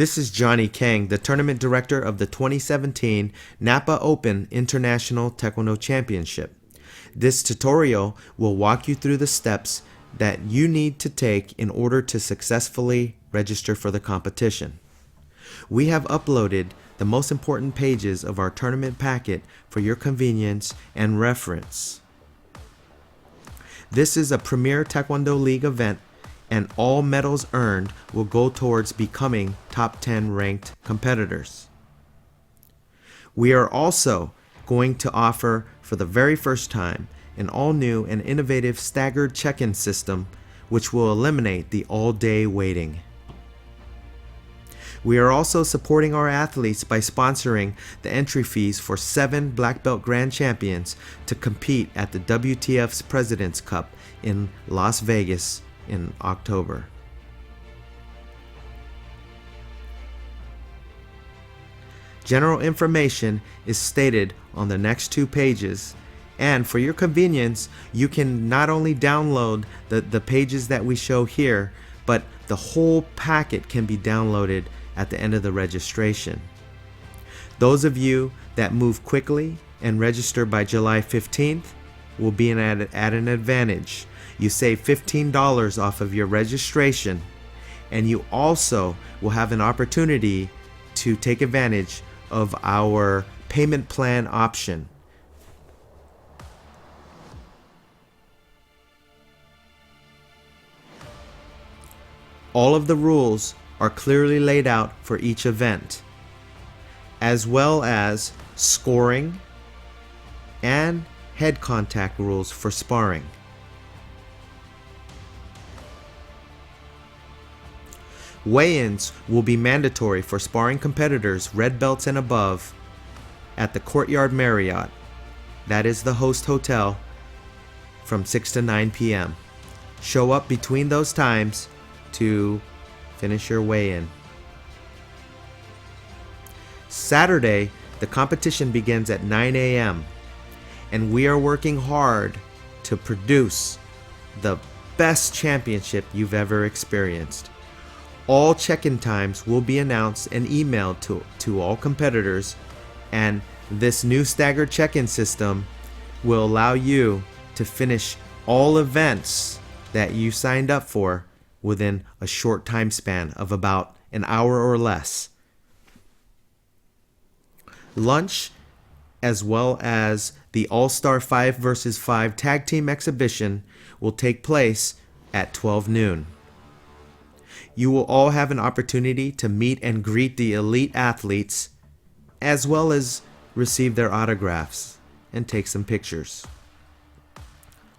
This is Johnny Kang, the tournament director of the 2017 NAPA Open International Taekwondo Championship. This tutorial will walk you through the steps that you need to take in order to successfully register for the competition. We have uploaded the most important pages of our tournament packet for your convenience and reference. This is a Premier Taekwondo League event, and all medals earned will go towards becoming top 10 ranked competitors. We are also going to offer for the very first time an all-new and innovative staggered check-in system which will eliminate the all-day waiting. We are also supporting our athletes by sponsoring the entry fees for 7 Black Belt Grand Champions to compete at the WTF's President's Cup in Las Vegas in October. General information is stated on the next 2 pages, and for your convenience, you can not only download the pages that we show here, but the whole packet can be downloaded at the end of the registration. Those of you that move quickly and register by July 15th will be at an advantage. You save $15 off of your registration, and you also will have an opportunity to take advantage of our payment plan option. All of the rules are clearly laid out for each event, as well as scoring and head contact rules for sparring. Weigh-ins will be mandatory for sparring competitors red belts and above at the Courtyard Marriott. That is the host hotel from 6 to 9 p.m. Show up between those times to finish your weigh-in. Saturday, the competition begins at 9 a.m. and we are working hard to produce the best championship you've ever experienced. All check-in times will be announced and emailed to all competitors, and this new staggered check-in system will allow you to finish all events that you signed up for within a short time span of about an hour or less. Lunch, as well as the All-Star 5 vs. 5 Tag Team Exhibition, will take place at 12 noon. You will all have an opportunity to meet and greet the elite athletes, as well as receive their autographs and take some pictures.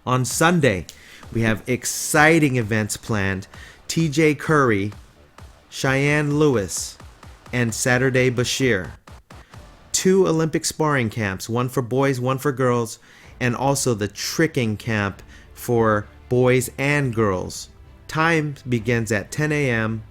On Sunday, we have exciting events planned. TJ Curry, Cheyenne Lewis, and Saturday Bashir. 2 Olympic sparring camps, one for boys, one for girls, and also the tricking camp for boys and girls. Time begins at 10 a.m.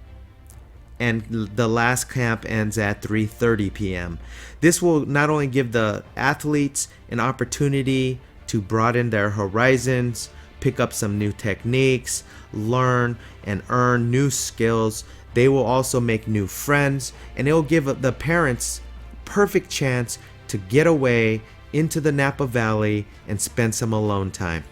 and the last camp ends at 3:30 p.m. This will not only give the athletes an opportunity to broaden their horizons, pick up some new techniques, learn and earn new skills. They will also make new friends, and it will give the parents perfect chance to get away into the Napa Valley and spend some alone time.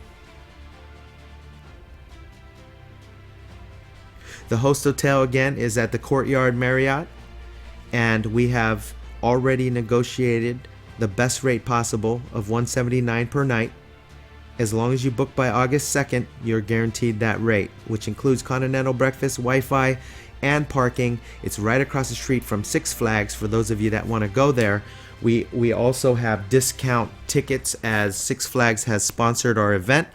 The host hotel again is at the Courtyard Marriott, and we have already negotiated the best rate possible of $179 per night. As long as you book by August 2nd, you're guaranteed that rate, which includes continental breakfast, Wi-Fi, and parking. It's right across the street from Six Flags for those of you that want to go there. We also have discount tickets as Six Flags has sponsored our event.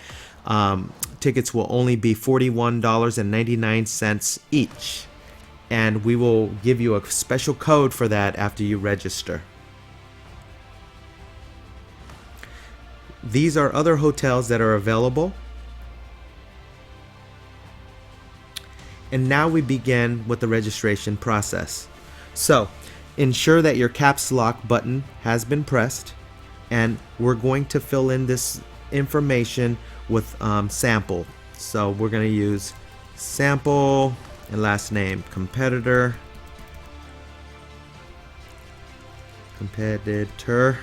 Tickets will only be $41.99 each, and we will give you a special code for that after you register. These are other hotels that are available. And now we begin with the registration process. So, ensure that your caps lock button has been pressed, and we're going to fill in this information with sample. So we're going to use sample and last name competitor Competitor.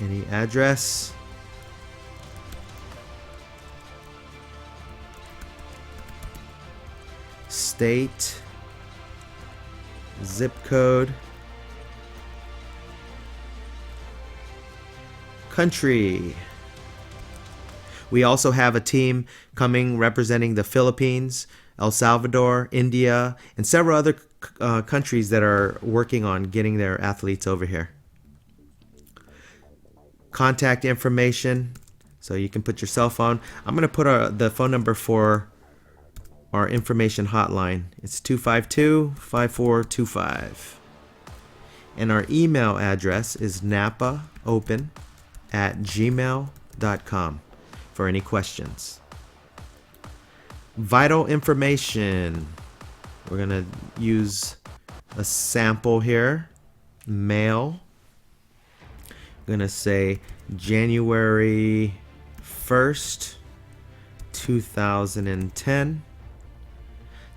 Any address? State. Zip code. Country. We also have a team coming representing the Philippines, El Salvador, India, and several other countries that are working on getting their athletes over here. Contact information, so you can put your cell phone. I'm going to put the phone number for our information hotline. It's 252-5425. And our email address is napaopen@gmail.com for any questions. Vital information. We're going to use a sample here. Mail. I'm going to say January 1st, 2010.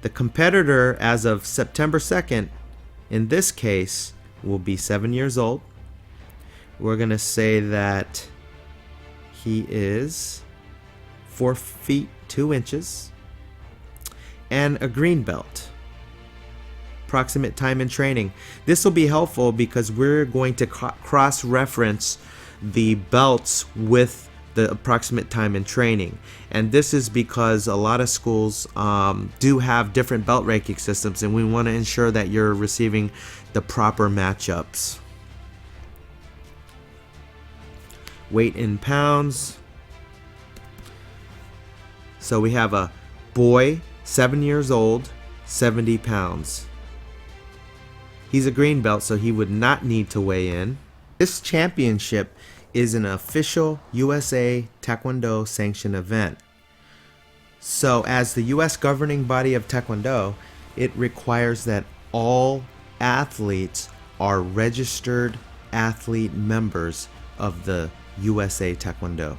The competitor as of September 2nd, in this case, will be 7 years old. We're going to say that he is 4 feet 2 inches and a green belt. Approximate time in training. This will be helpful because we're going to cross-reference the belts with the approximate time in training. And this is because a lot of schools do have different belt ranking systems, and we want to ensure that you're receiving the proper matchups. Weight in pounds. So we have a boy, 7 years old, 70 pounds. He's a green belt, so he would not need to weigh in. This championship is an official USA Taekwondo sanctioned event. So as the US governing body of Taekwondo, it requires that all athletes are registered athlete members of the USA Taekwondo.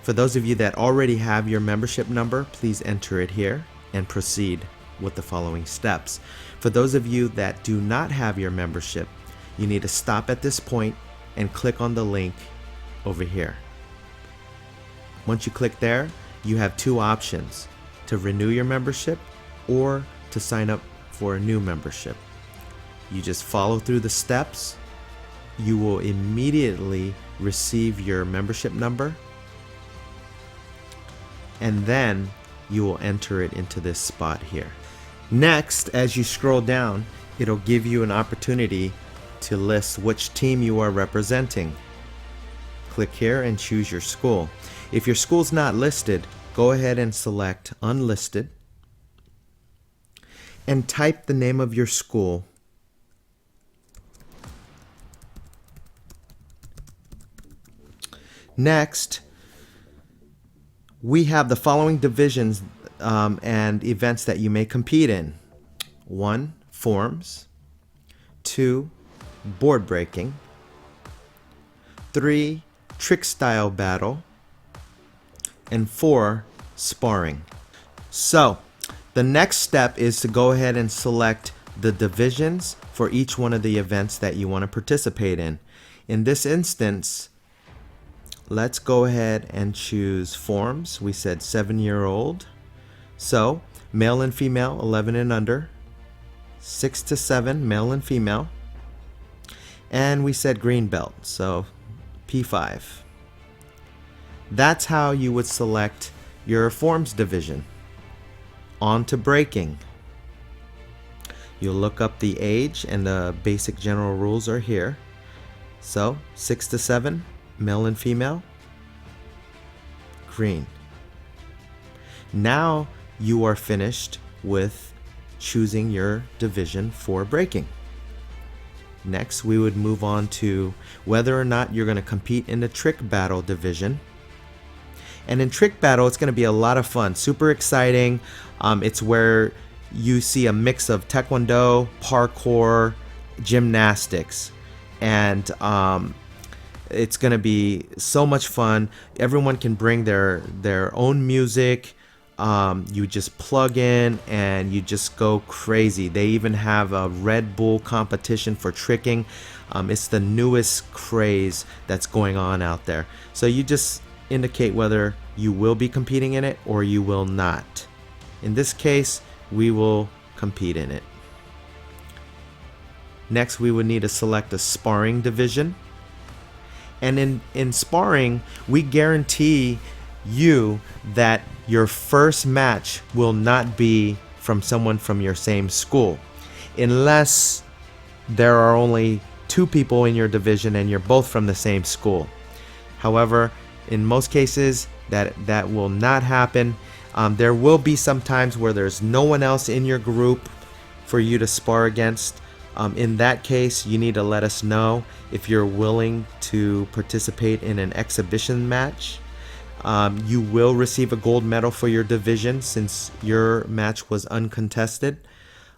For those of you that already have your membership number, please enter it here and proceed with the following steps. For those of you that do not have your membership, you need to stop at this point and click on the link over here. Once you click there, you have two options: to renew your membership or to sign up for a new membership. You just follow through the steps. You will immediately receive your membership number, and then you will enter it into this spot here. Next, as you scroll down, it'll give you an opportunity to list which team you are representing. Click here and choose your school. If your school's not listed, go ahead and select unlisted and type the name of your school. Next, we have the following divisions and events that you may compete in. 1. Forms. 2. Board breaking. 3. Trick style battle. And 4. Sparring. So, the next step is to go ahead and select the divisions for each one of the events that you want to participate in. In this instance, let's go ahead and choose forms. We said 7-year-old. So, male and female, 11 and under. 6 to 7, male and female. And we said green belt, so P5. That's how you would select your forms division. On to breaking. You'll look up the age, and the basic general rules are here. So, 6 to 7, male and female, green. Now you are finished with choosing your division for breaking. Next, we would move on to whether or not you're going to compete in the trick battle division. And in trick battle, it's going to be a lot of fun, super exciting. It's where you see a mix of taekwondo, parkour, gymnastics, and it's going to be so much fun. Everyone can bring their own music. You just plug in and you just go crazy. They even have a Red Bull competition for tricking. It's the newest craze that's going on out there. So you just indicate whether you will be competing in it or you will not. In this case, we will compete in it. Next, we would need to select a sparring division. And in sparring, we guarantee you that your first match will not be from someone from your same school, unless there are only 2 people in your division and you're both from the same school. However, in most cases, that will not happen. There will be some times where there's no one else in your group for you to spar against. In that case, you need to let us know if you're willing to participate in an exhibition match. You will receive a gold medal for your division since your match was uncontested.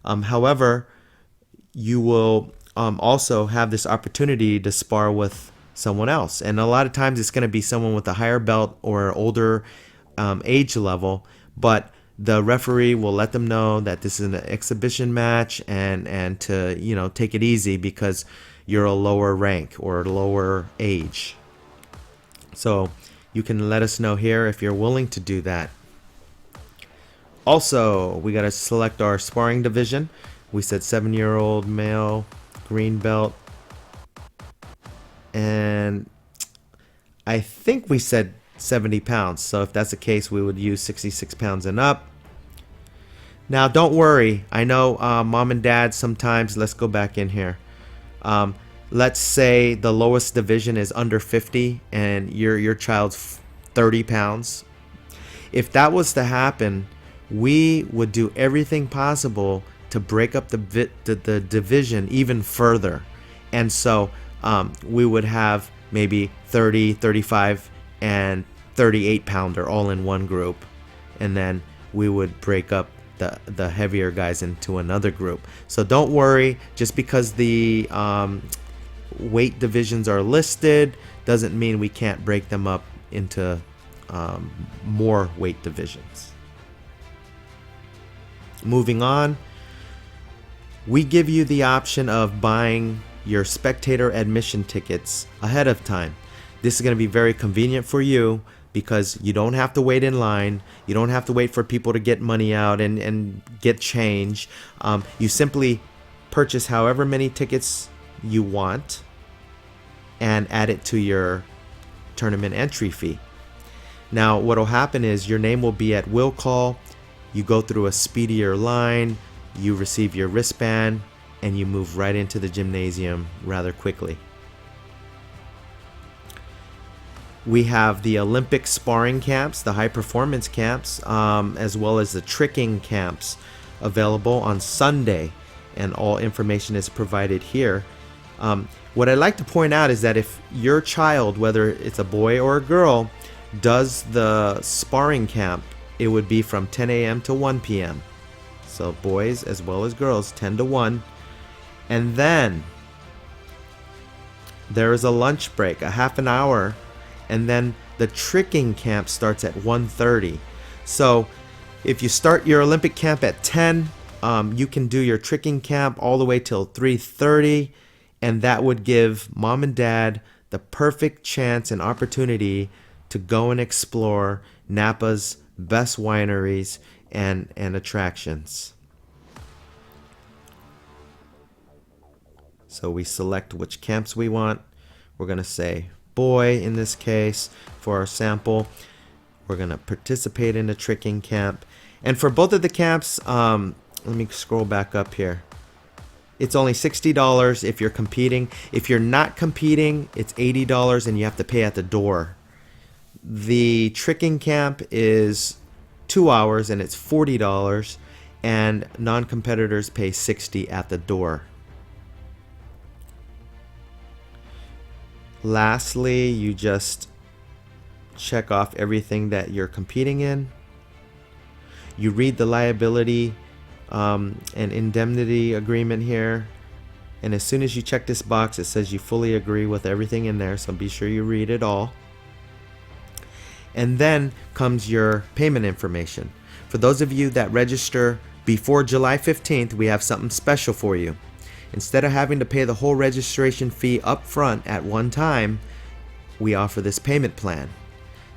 However, you will also have this opportunity to spar with someone else. And a lot of times it's going to be someone with a higher belt or older age level, but the referee will let them know that this is an exhibition match and to take it easy because you're a lower rank or lower age. So you can let us know here if you're willing to do that. Also, we got to select our sparring division. We said 7-year-old male, green belt, and I think we said 70 pounds. So if that's the case, we would use 66 pounds and up. Now, don't worry. I know mom and dad sometimes, let's go back in here. Let's say the lowest division is under 50 and your child's 30 pounds. If that was to happen, we would do everything possible to break up the division even further. And so we would have maybe 30, 35, and 38 pounder all in one group. And then we would break up the heavier guys into another group. So don't worry, just because the weight divisions are listed doesn't mean we can't break them up into more weight divisions. Moving on, we give you the option of buying your spectator admission tickets ahead of time. This is going to be very convenient for you because you don't have to wait in line. You don't have to wait for people to get money out and get change. You simply purchase however many tickets you want and add it to your tournament entry fee. Now, what will happen is your name will be at will call. You go through a speedier line. You receive your wristband and you move right into the gymnasium rather quickly. We have the Olympic sparring camps, the high performance camps, as well as the tricking camps available on Sunday, and all information is provided here. What I'd like to point out is that if your child, whether it's a boy or a girl, does the sparring camp, it would be from 10 a.m. to 1 p.m. So boys as well as girls, 10 to 1. And then there is a lunch break, a half an hour, and then the tricking camp starts at 1:30. So if you start your Olympic camp at 10, you can do your tricking camp all the way till 3:30, and that would give mom and dad the perfect chance and opportunity to go and explore NAPA's best wineries and attractions. So we select which camps we want. We're going to say boy in this case for our sample. We're going to participate in the tricking camp. And for both of the camps, let me scroll back up here. It's only $60 if you're competing. If you're not competing, it's $80 and you have to pay at the door. The tricking camp is 2 hours and it's $40, and non-competitors pay $60 at the door. Lastly, you just check off everything that you're competing in. You read the liability and indemnity agreement here, and as soon as you check this box, it says you fully agree with everything in there, so be sure you read it all. And then comes your payment information. For those of you that register before July 15th, we have something special for you. Instead of having to pay the whole registration fee up front at one time, we offer this payment plan.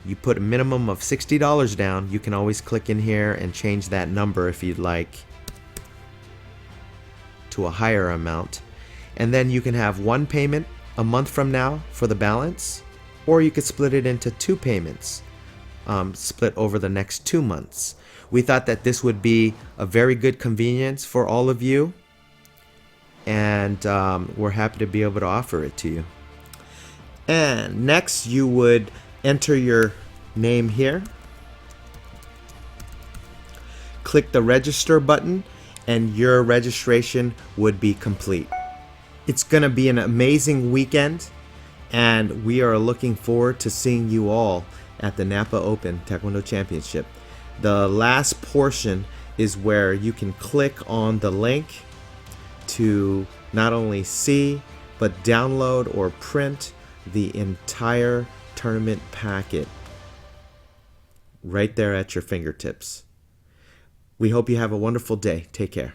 You put a minimum of $60 down. You can always click in here and change that number if you'd like to a higher amount. And then you can have one payment a month from now for the balance, or you could split it into two payments, split over the next 2 months. We thought that this would be a very good convenience for all of you, and we're happy to be able to offer it to you. And next, you would enter your name here, click the register button, and your registration would be complete. It's going to be an amazing weekend, and we are looking forward to seeing you all at the NAPA Open Taekwondo Championship. The last portion is where you can click on the link to not only see but download or print the entire tournament packet right there at your fingertips. We hope you have a wonderful day. Take care.